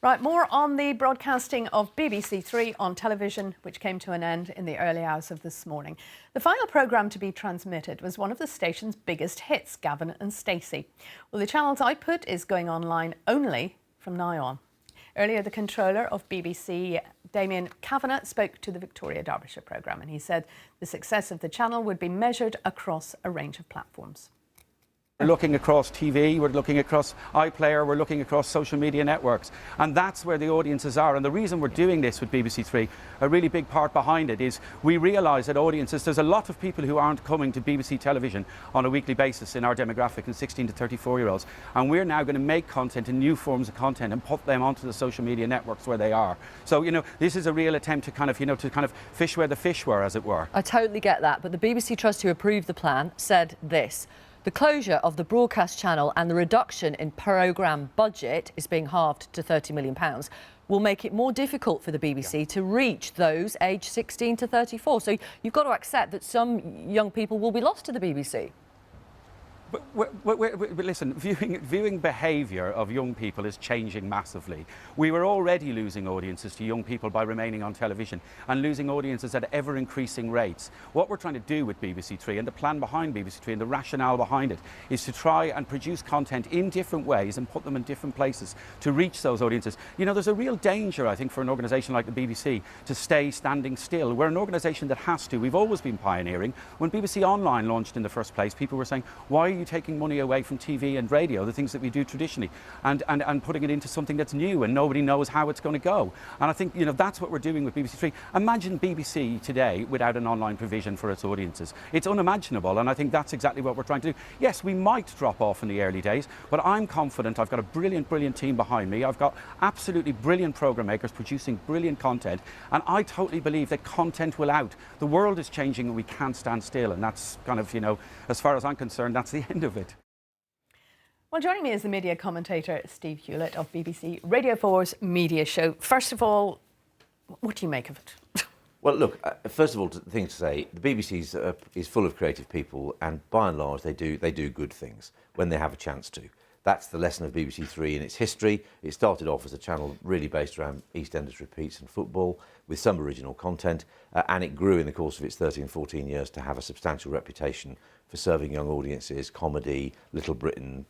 Right, more on the broadcasting of BBC Three on television, which came to an end in the early hours of this morning. The final programme to be transmitted was one of the station's biggest hits, Gavin and Stacey. Well, the channel's output is going online only from now on. Earlier, the controller of BBC, Damien Kavanagh, spoke to the Victoria Derbyshire programme, and he said the success of the channel would be measured across a range of platforms. We're looking across TV, we're looking across iPlayer, we're looking across social media networks, and that's where the audiences are. And the reason we're doing this with BBC Three, a really big part behind it is we realise that audiences, there's a lot of people who aren't coming to BBC television on a weekly basis in our demographic, and 16 to 34-year-olds, and we're now going to make content and new forms of content and put them onto the social media networks where they are. So, this is a real attempt to kind of fish where the fish were, as it were. I totally get that, but the BBC Trust who approved the plan said this: the closure of the broadcast channel and the reduction in programme budget is being halved to £30 million will make it more difficult for the BBC to reach those aged 16 to 34. So you've got to accept that some young people will be lost to the BBC. But listen, viewing behaviour of young people is changing massively. We were already losing audiences to young people by remaining on television and losing audiences at ever-increasing rates. What we're trying to do with BBC Three, and the plan behind BBC Three and the rationale behind it, is to try and produce content in different ways and put them in different places to reach those audiences. There's a real danger, I think, for an organisation like the BBC to stay standing still. We're an organisation that has to. We've always been pioneering. When BBC Online launched in the first place, people were saying, why are you taking money away from TV and radio, the things that we do traditionally, and putting it into something that's new and nobody knows how it's going to go? And I think that's what we're doing with BBC Three. Imagine BBC today without an online provision for its audiences. It's unimaginable, and I think that's exactly what we're trying to do. Yes, we might drop off in the early days, but I'm confident. I've got a brilliant team behind me. I've got absolutely brilliant programme makers producing brilliant content, and I totally believe that content will out. The world is changing and we can't stand still, and that's kind of, as far as I'm concerned, that's the end of it. Well, joining me is the media commentator Steve Hewlett of BBC Radio 4's Media Show. First of all, what do you make of it? Well, look, first of all, the thing to say, the BBC is full of creative people, and by and large they do good things when they have a chance to. That's the lesson of BBC Three in its history. It started off as a channel really based around EastEnders repeats and football, with some original content, and it grew in the course of its 13, 14 years to have a substantial reputation for serving young audiences, comedy, Little Britain,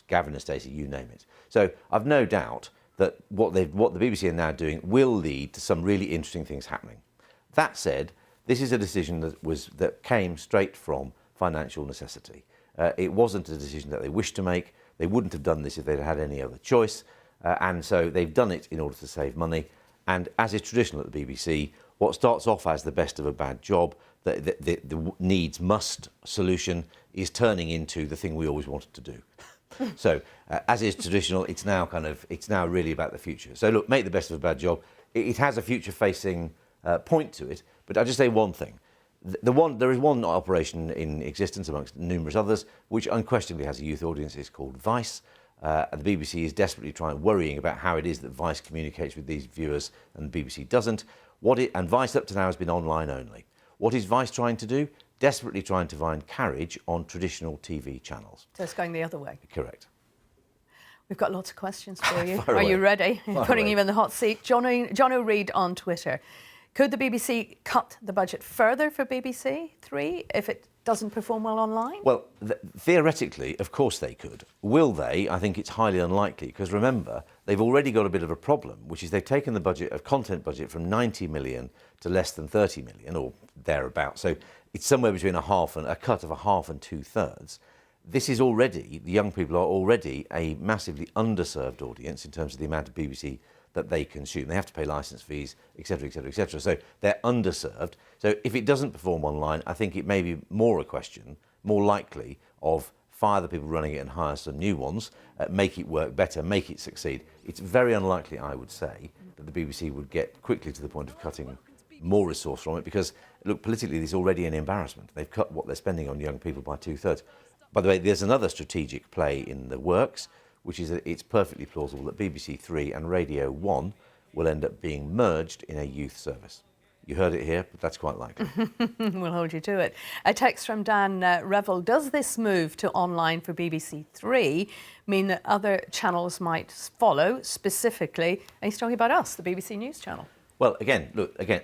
Gavin and Stacey, you name it. So I've no doubt that what the BBC are now doing will lead to some really interesting things happening. That said, this is a decision that came straight from financial necessity. It wasn't a decision that they wished to make. They wouldn't have done this if they'd had any other choice, and so they've done it in order to save money. And as is traditional at the BBC, what starts off as the best of a bad job, the needs-must solution, is turning into the thing we always wanted to do. So, as is traditional, it's now really about the future. So look, make the best of a bad job. It has a future-facing point to it, but I'll just say one thing. There is one operation in existence amongst numerous others, which unquestionably has a youth audience. It's called Vice. The BBC is desperately worrying about how it is that Vice communicates with these viewers and the BBC doesn't. And Vice up to now has been online only. What is Vice trying to do? Desperately trying to find carriage on traditional TV channels. So it's going the other way. Correct. We've got lots of questions for you. Are you ready? Putting you in the hot seat. John O'Reed on Twitter. Could the BBC cut the budget further for BBC Three if it doesn't perform well online? Well, theoretically, of course they could. Will they? I think it's highly unlikely, because remember, they've already got a bit of a problem, which is they've taken the content budget from 90 million to less than 30 million, or thereabouts. So it's somewhere between a cut of a half and 2/3. This is already, the young people are already a massively underserved audience in terms of the amount of BBC that they consume. They have to pay licence fees, etc., etc., etc. So they're underserved. So if it doesn't perform online, I think it may be more likely of fire the people running it and hire some new ones, make it work better, make it succeed. It's very unlikely, I would say, that the BBC would get quickly to the point of cutting more resource from it, because, look, politically, there's already an embarrassment. They've cut what they're spending on young people by 2/3. By the way, there's another strategic play in the works, which is that it's perfectly plausible that BBC Three and Radio 1 will end up being merged in a youth service. You heard it here, but that's quite likely. We'll hold you to it. A text from Dan Revel. Does this move to online for BBC Three mean that other channels might follow, specifically, and he's talking about us, the BBC News Channel? Well, again,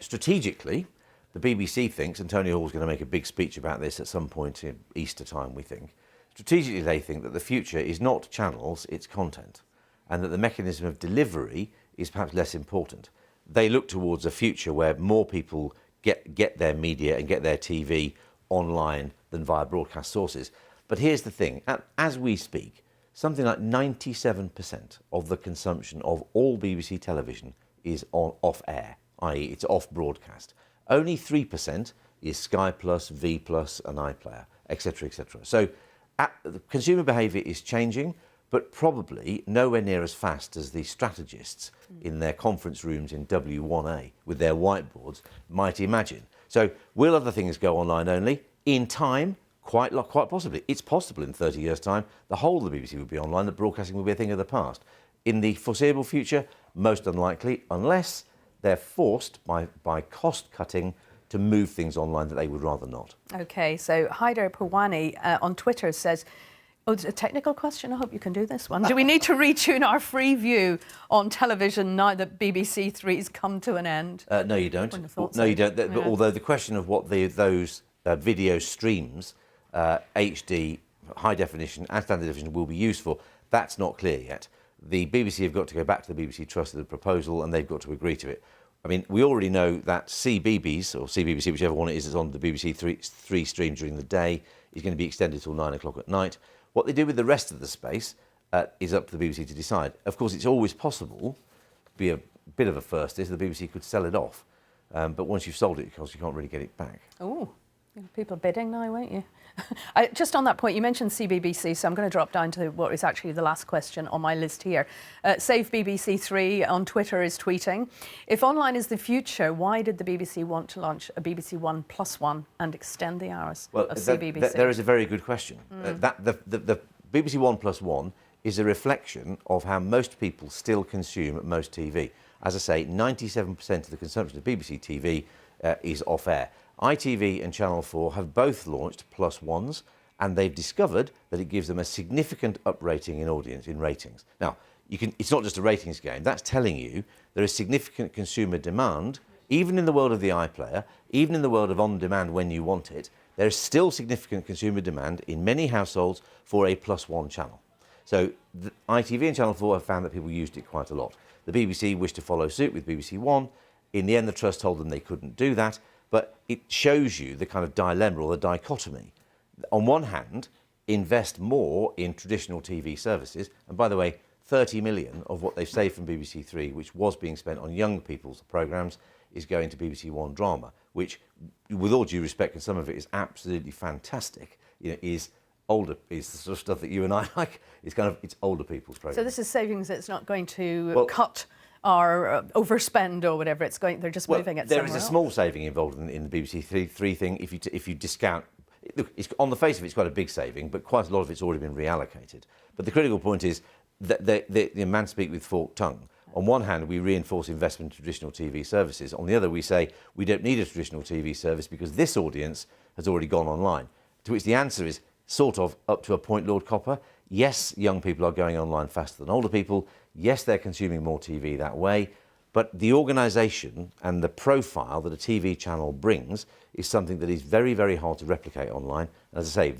strategically, the BBC thinks, and Tony Hall's going to make a big speech about this at some point in Easter time, we think. Strategically, they think that the future is not channels, it's content, and that the mechanism of delivery is perhaps less important. They look towards a future where more people get their media and get their TV online than via broadcast sources. But here's the thing, as we speak, something like 97% of the consumption of all BBC television is off air, i.e. it's off broadcast. Only 3% is Sky Plus, V Plus and iPlayer, etc., etc. So the consumer behaviour is changing, but probably nowhere near as fast as the strategists in their conference rooms in W1A with their whiteboards might imagine. So will other things go online only? In time, quite possibly. It's possible in 30 years' time the whole of the BBC will be online, that broadcasting will be a thing of the past. In the foreseeable future, most unlikely, unless they're forced by cost cutting to move things online that they would rather not. OK, so Haider Pawani on Twitter says, oh, it's a technical question. I hope you can do this one. Do we need to retune our free view on television now that BBC Three's come to an end? No, you don't. No, you don't. But although the question of what those video streams, HD, high definition and standard definition will be used for, that's not clear yet. The BBC have got to go back to the BBC Trust with a proposal and they've got to agree to it. I mean, we already know that CBeebies, or CBBC, whichever one it is, that's on the BBC Three stream during the day, is going to be extended till 9 o'clock at night. What they do with the rest of the space is up to the BBC to decide. Of course, it's always possible, be a bit of a first, is the BBC could sell it off. But once you've sold it, of course, you can't really get it back. Oh, people bidding now, won't you? Just on that point, you mentioned CBBC, so I'm going to drop down to what is actually the last question on my list here. Save BBC Three on Twitter is tweeting, if online is the future, why did the BBC want to launch a BBC 1+1 and extend the hours of CBBC? There is a very good question. The BBC 1+1 is a reflection of how most people still consume most TV. As I say, 97% of the consumption of BBC TV is off-air. ITV and Channel 4 have both launched +1s, and they've discovered that it gives them a significant uprating in ratings. Now, it's not just a ratings game. That's telling you there is significant consumer demand, even in the world of the iPlayer, even in the world of on-demand when you want it. There is still significant consumer demand in many households for a +1 channel. So ITV and Channel 4 have found that people used it quite a lot. The BBC wished to follow suit with BBC One. In the end, the Trust told them they couldn't do that. But it shows you the kind of dilemma or the dichotomy. On one hand, invest more in traditional TV services. And by the way, 30 million of what they've saved from BBC Three, which was being spent on young people's programmes, is going to BBC One drama, which, with all due respect, and some of it is absolutely fantastic, is older, is the sort of stuff that you and I like. It's older people's programmes. So this is savings that's not going to cut or overspend or whatever. They're just moving it somewhere else. There is a small saving involved in the BBC Three thing if you discount. Look, on the face of it, it's quite a big saving, but quite a lot of it's already been reallocated. But the critical point is that the man speak with forked tongue. On one hand, we reinforce investment in traditional TV services. On the other, we say we don't need a traditional TV service because this audience has already gone online. To which the answer is sort of up to a point, Lord Copper. Yes, young people are going online faster than older people. Yes, they're consuming more TV that way. But the organisation and the profile that a TV channel brings is something that is very, very hard to replicate online. And as I say,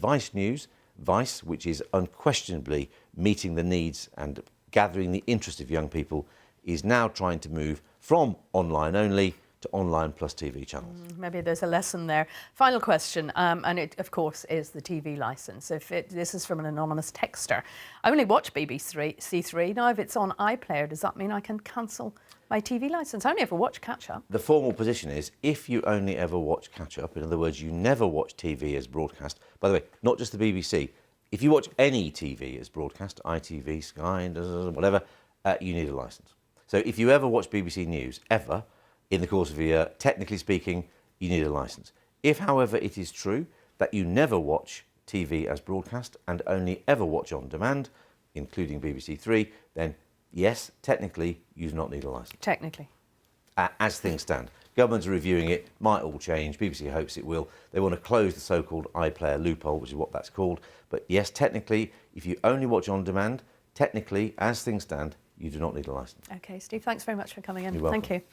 Vice, which is unquestionably meeting the needs and gathering the interest of young people, is now trying to move from online only to online plus TV channels. Maybe there's a lesson there. Final question, and it, of course, is the TV licence. This is from an anonymous texter. I only watch BBC Three. Now, if it's on iPlayer, does that mean I can cancel my TV licence? I only ever watch catch-up. The formal position is, if you only ever watch catch-up, in other words, you never watch TV as broadcast, by the way, not just the BBC, if you watch any TV as broadcast, ITV, Sky, whatever, you need a licence. So if you ever watch BBC News, ever, in the course of a year, technically speaking, you need a licence. If, however, it is true that you never watch TV as broadcast and only ever watch on demand, including BBC Three, then yes, technically, you do not need a licence. Technically. As things stand. Governments are reviewing it, might all change. BBC hopes it will. They want to close the so-called iPlayer loophole, which is what that's called. But yes, technically, if you only watch on demand, technically, as things stand, you do not need a licence. OK, Steve, thanks very much for coming in. You're welcome. Thank you.